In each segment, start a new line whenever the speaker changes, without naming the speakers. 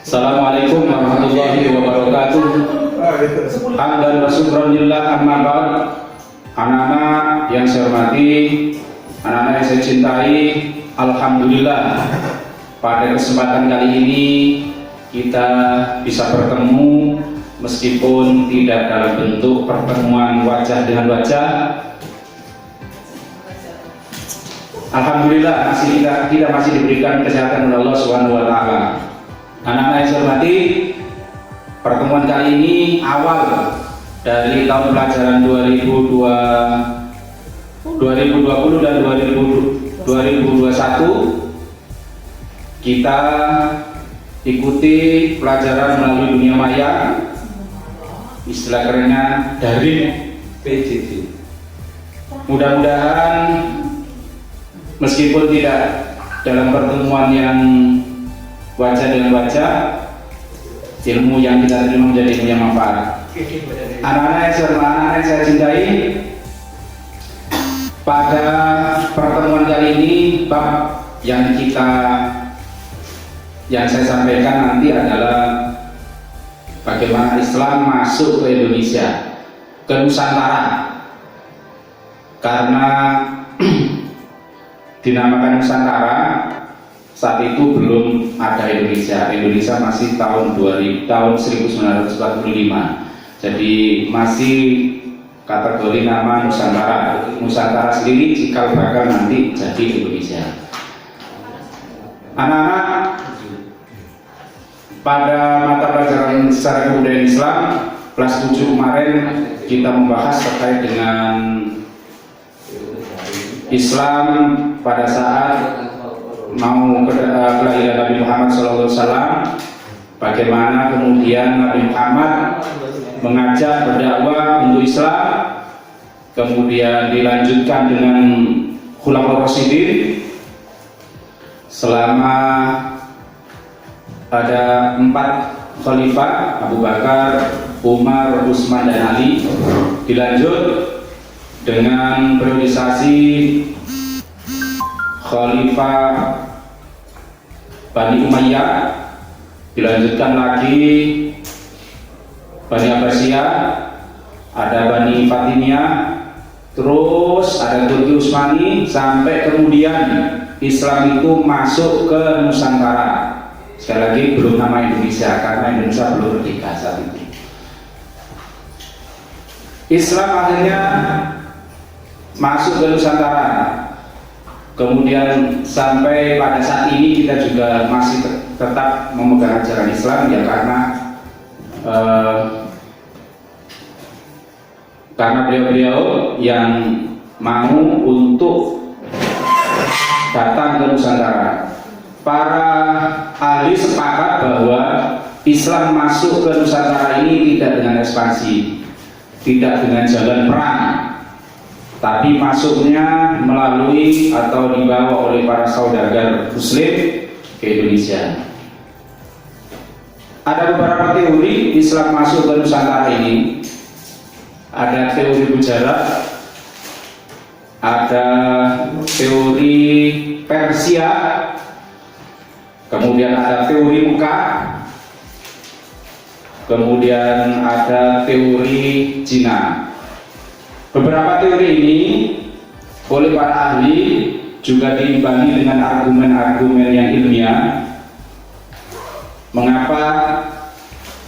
Assalamualaikum warahmatullahi wabarakatuh. Hamdan wa syukran lillah, amma ba'd. Anak-anak yang saya hormati, anak-anak yang saya cintai, alhamdulillah pada kesempatan kali ini kita bisa bertemu meskipun tidak dalam bentuk pertemuan wajah dengan wajah. Alhamdulillah kita masih diberikan kesehatan oleh Allah Subhanahu wa taala. Anak-anak yang saya hormati, pertemuan kali ini awal dari tahun pelajaran 2020 dan 2021 kita ikuti pelajaran melalui dunia maya, istilah kerennya daring PJJ. Mudah-mudahan meskipun tidak dalam pertemuan yang wajah dengan wajah, ilmu yang kita terima menjadi ilmu yang manfaat. Anak-anak yang saya cintai, pada pertemuan kali ini bab yang saya sampaikan nanti adalah bagaimana Islam masuk ke Indonesia, ke Nusantara. Karena dinamakan Nusantara, saat itu belum ada Indonesia. Indonesia masih tahun 1945. Jadi masih kategori nama Nusantara. Nusantara sendiri cikal bakal nanti jadi Indonesia. Anak-anak, pada mata pelajaran sejarah kebudayaan Islam kelas 7 kemarin kita membahas terkait dengan Islam pada saat mau kelahiran Nabi Muhammad SAW, bagaimana kemudian Nabi Muhammad mengajak berdakwah untuk Islam, kemudian dilanjutkan dengan Khulafaur Rasyidin selama ada 4 khalifah, Abu Bakar, Umar, Utsman dan Ali, dilanjut dengan periodisasi Khalifah Bani Umayyah, dilanjutkan lagi Bani Abbasiyah, ada Bani Fatimiyah, terus ada Turki Utsmani, sampai kemudian Islam itu masuk ke Nusantara. Sekali lagi belum nama Indonesia karena Indonesia belum merdeka saat itu. Islam akhirnya masuk ke Nusantara. Kemudian sampai pada saat ini kita juga masih tetap memegang ajaran Islam, ya karena beliau-beliau yang mau untuk datang ke Nusantara. Para ahli sepakat bahwa Islam masuk ke Nusantara ini tidak dengan ekspansi, tidak dengan jalan perang, tapi masuknya melalui atau dibawa oleh para saudagar Muslim ke Indonesia. Ada beberapa teori Islam masuk ke Nusantara ini. Ada teori Gujarat, ada teori Persia, kemudian ada teori Mekah, kemudian ada teori Cina. Beberapa teori ini oleh para ahli juga diimbangi dengan argumen-argumen yang ilmiah. Mengapa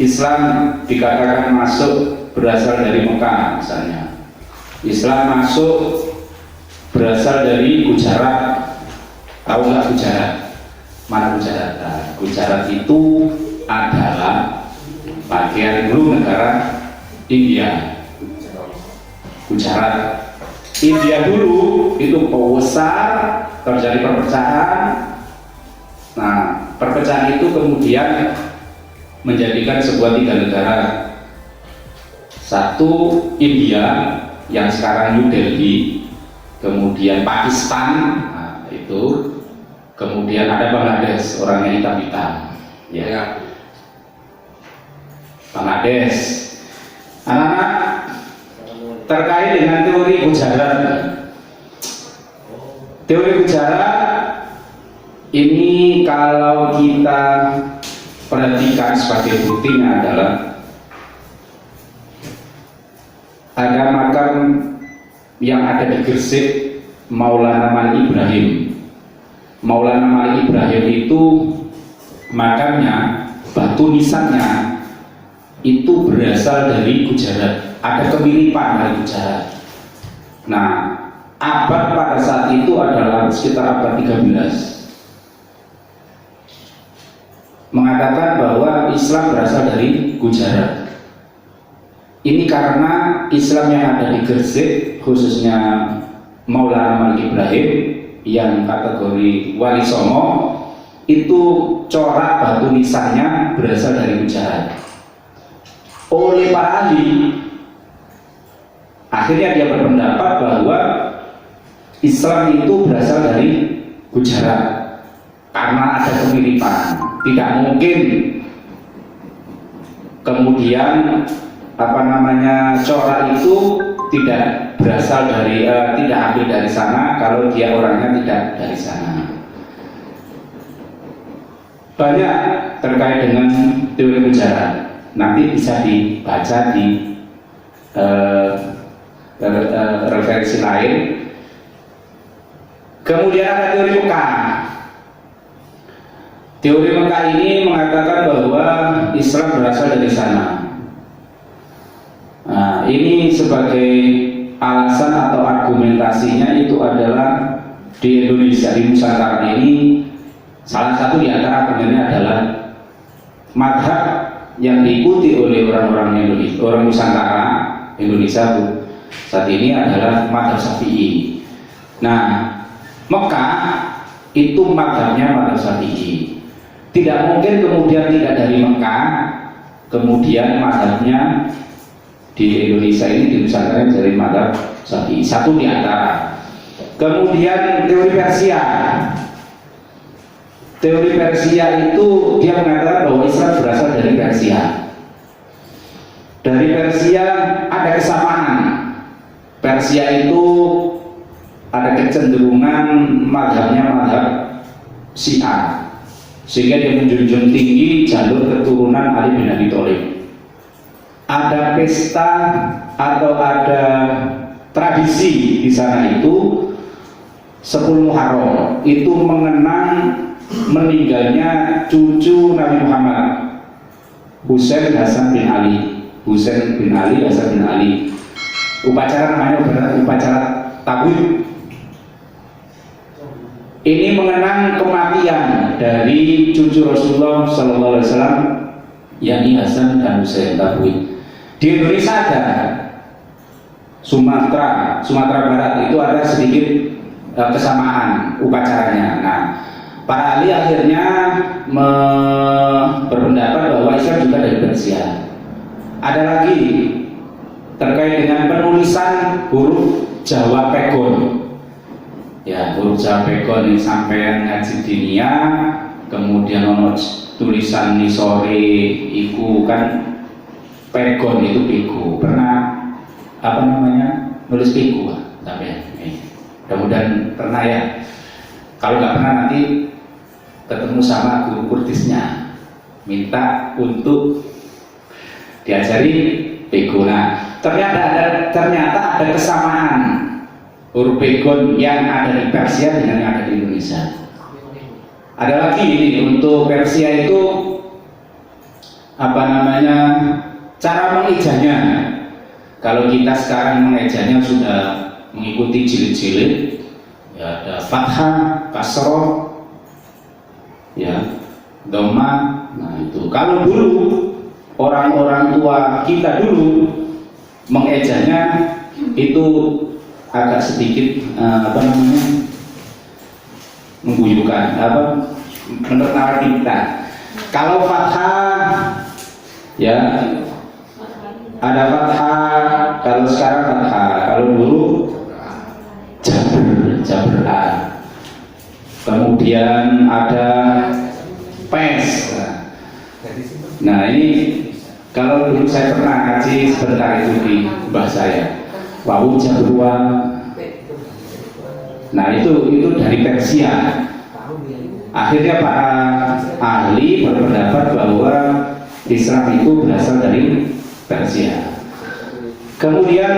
Islam dikatakan masuk berasal dari Mekah misalnya? Islam masuk berasal dari Gujarat. Tahu nggak Gujarat? Mana Gujarat? Nah, Gujarat itu adalah bagian dulu negara India. Gujarat, India dulu itu besar, terjadi perpecahan. Nah, perpecahan itu kemudian menjadikan sebuah 3 negara. Satu India yang sekarang New Delhi, kemudian Pakistan, nah, itu, kemudian ada Bangladesh, orangnya hitam-hitam, ya. Bangladesh. Anak-anak, terkait dengan teori Gujarat. Teori Gujarat ini kalau kita perhatikan sebagai buktinya adalah ada makam yang ada di Gresik, Maulana Malik Ibrahim. Maulana Malik Ibrahim itu makamnya, batu nisannya itu berasal dari Gujarat, ada kemiripan dari Gujarat. Nah, abad pada saat itu adalah sekitar abad 13, mengatakan bahwa Islam berasal dari Gujarat. Ini karena Islam yang ada di Gresik, khususnya Maulana Malik Ibrahim yang kategori Wali Songo, itu corak batu nisannya berasal dari Gujarat. Oleh para ahli, akhirnya dia berpendapat bahwa Islam itu berasal dari Gujarat karena ada kemiripan. Tidak mungkin kemudian corak itu tidak berasal dari tidak ambil dari sana kalau dia orangnya tidak dari sana. Banyak terkait dengan teori Gujarat, nanti bisa dibaca di referensi lain. Kemudian ada teori Mekah. Teori Mekah ini mengatakan bahwa Islam berasal dari sana. Nah, ini sebagai alasan atau argumentasinya itu adalah di Indonesia, di Nusantara ini salah satu di antara argumennya adalah madhab yang diikuti oleh orang-orang Indonesia, orang Nusantara Indonesia saat ini adalah madhab Syafi'i. Nah, Mekah itu madhabnya madhab Syafi'i. Tidak mungkin kemudian tidak dari Mekah kemudian madhabnya di Indonesia ini di Nusantara dari madhab Syafi'i, satu di antara. Kemudian teori Persia. Teori Persia itu dia mengatakan bahwa Islam berasal dari Persia. Dari Persia ada kesamaan. Persia itu ada kecenderungan madhabnya madhab Syiah, sehingga dia menjunjung tinggi jalur keturunan Ali bin Abi Thalib. Ada pesta atau ada tradisi di sana itu 10 Muharram itu mengenang meninggalnya cucu Nabi Muhammad, Husain Hasan bin Ali. Husain bin Ali, Hasan bin Ali. Upacara namanya upacara tabur. Ini mengenang kematian dari cucu Rasulullah Sallallahu Alaihi Wasallam, yakni Hasan dan Husain tabur. Di Indonesia ada, Sumatera Barat itu ada sedikit kesamaan upacaranya. Nah, para ahli akhirnya berpendapat bahwa Islam juga dari Persia. Ada lagi terkait dengan penulisan huruf Jawa Pegon. Ya, huruf Jawa Pegon ini sampai ngaji dinia, kemudian ono tulisan nisore iku kan Pegon itu piku. Pernah nulis piku sampai mudah-mudahan pernah ya. Kalau nggak pernah nanti ketemu sama guru kurtisnya, minta untuk diajari piku. Nah, ternyata ada kesamaan huruf Pegon yang ada di Persia dengan yang ada di Indonesia. Ada lagi ini untuk Persia itu cara mengejanya. Kalau kita sekarang mengejanya sudah mengikuti jilid-jilid, ya ada fathah, kasroh, ya dhamma. Nah itu kalau dulu orang-orang tua kita dulu mengejanya itu agak sedikit mengguyukan menurut nalar kita. Kalau fathah ya ada fathah, kalau sekarang fathah, kalau dulu jabr. Kemudian ada pes. Nah ini kalau dulu saya pernah ngaji sebentar itu di mbah saya, wawu jabruan. Nah itu dari Persia. Akhirnya para ahli berpendapat bahwa Islam itu berasal dari Persia. Kemudian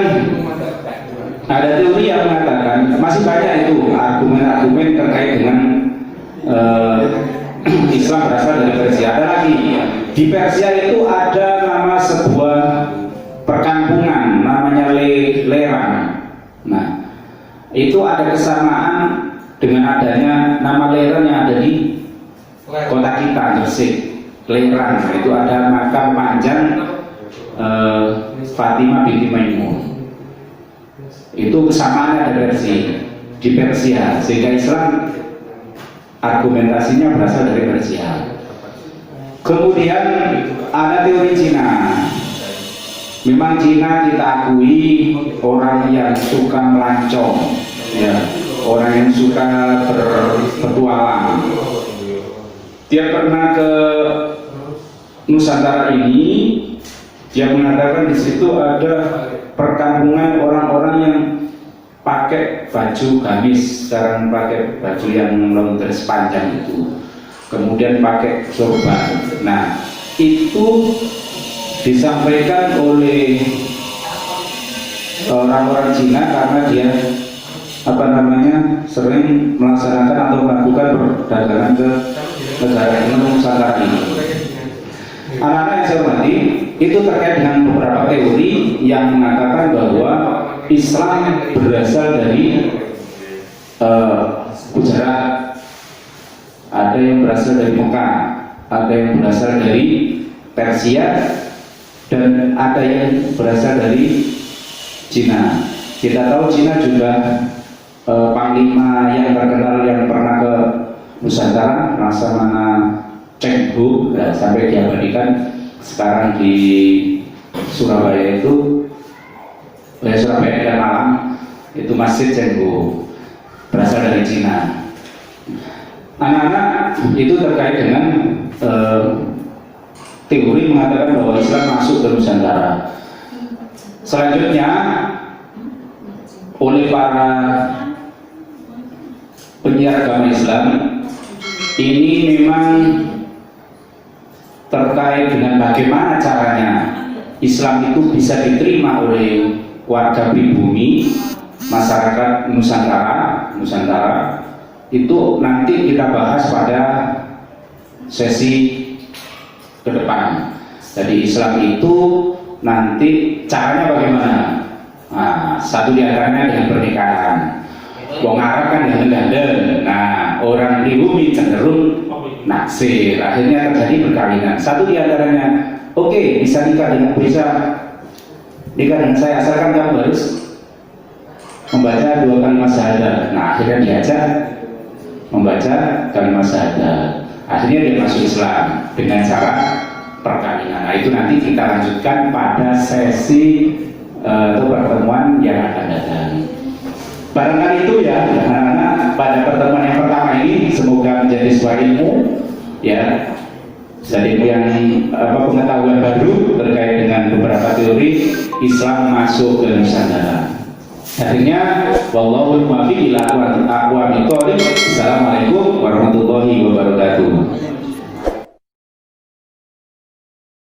ada teori yang mengatakan, masih banyak itu argumen-argumen terkait dengan Islam berasal dari Persia. Ada lagi, di Persia itu ada nama sebuah perkampungan namanya Lerang. Nah, itu ada kesamaan dengan adanya nama Lerang yang ada di kota kita, Gresik. Lerang, itu ada makam panjang Fatimah binti Maimun. Itu kesamaan ada di Persia, sehingga Islam argumentasinya berasal dari Persia. Kemudian ada teori Cina. Memang Cina kita akui orang yang suka melancong, ya, orang yang suka berpetualang. Dia pernah ke Nusantara ini, dia mengatakan di situ ada perkampungan orang-orang yang pakai baju gamis, sekarang pakai baju yang lontar sepanjang itu, kemudian pakai sorban. Nah, itu disampaikan oleh orang-orang Cina karena dia sering melaksanakan atau melakukan perdagangan ke negara Nusantara ini. Anak-anak yang saya hormati, itu terkait dengan beberapa teori yang mengatakan bahwa Islam berasal dari Gujarat, ada yang berasal dari Mekah, ada yang berasal dari Persia, dan ada yang berasal dari Cina. Kita tahu Cina juga panglima yang terkenal yang pernah ke Nusantara, Laksamana Cheng Ho, sampai diabadikan sekarang di Surabaya itu, Surabaya dan Malang itu Masjid Cheng Ho, berasal dari Cina. Anak-anak itu terkait dengan teori mengatakan bahwa Islam masuk ke Nusantara. Selanjutnya oleh para penyiar agama Islam ini memang terkait dengan bagaimana caranya Islam itu bisa diterima oleh warga pribumi, masyarakat Nusantara itu nanti kita bahas pada sesi ke depan. Jadi Islam itu nanti caranya bagaimana? Nah, satu diantaranya dengan pernikahan. Wong Arab kan dengan gandeng. Nah, orang pribumi cenderung naksir. Akhirnya terjadi perkawinan. Satu diantaranya, oke, bisa nikah dengan saya, asalkan kamu harus membaca 2 kalimat syahadat. Nah, akhirnya diajak membaca kalimat syahadat. Akhirnya dia masuk Islam dengan cara perkawinan. Nah, itu nanti kita lanjutkan pada sesi atau pertemuan yang akan datang. Barangkali itu ya anak-anak pada pertemuan yang pertama ini, semoga menjadi sebuah ilmu ya, jadi yang pengetahuan baru terkait dengan beberapa teori Islam masuk ke Nusantara. Akhirnya wallahul muwaffiq ila aqwamit thoriq. Assalamualaikum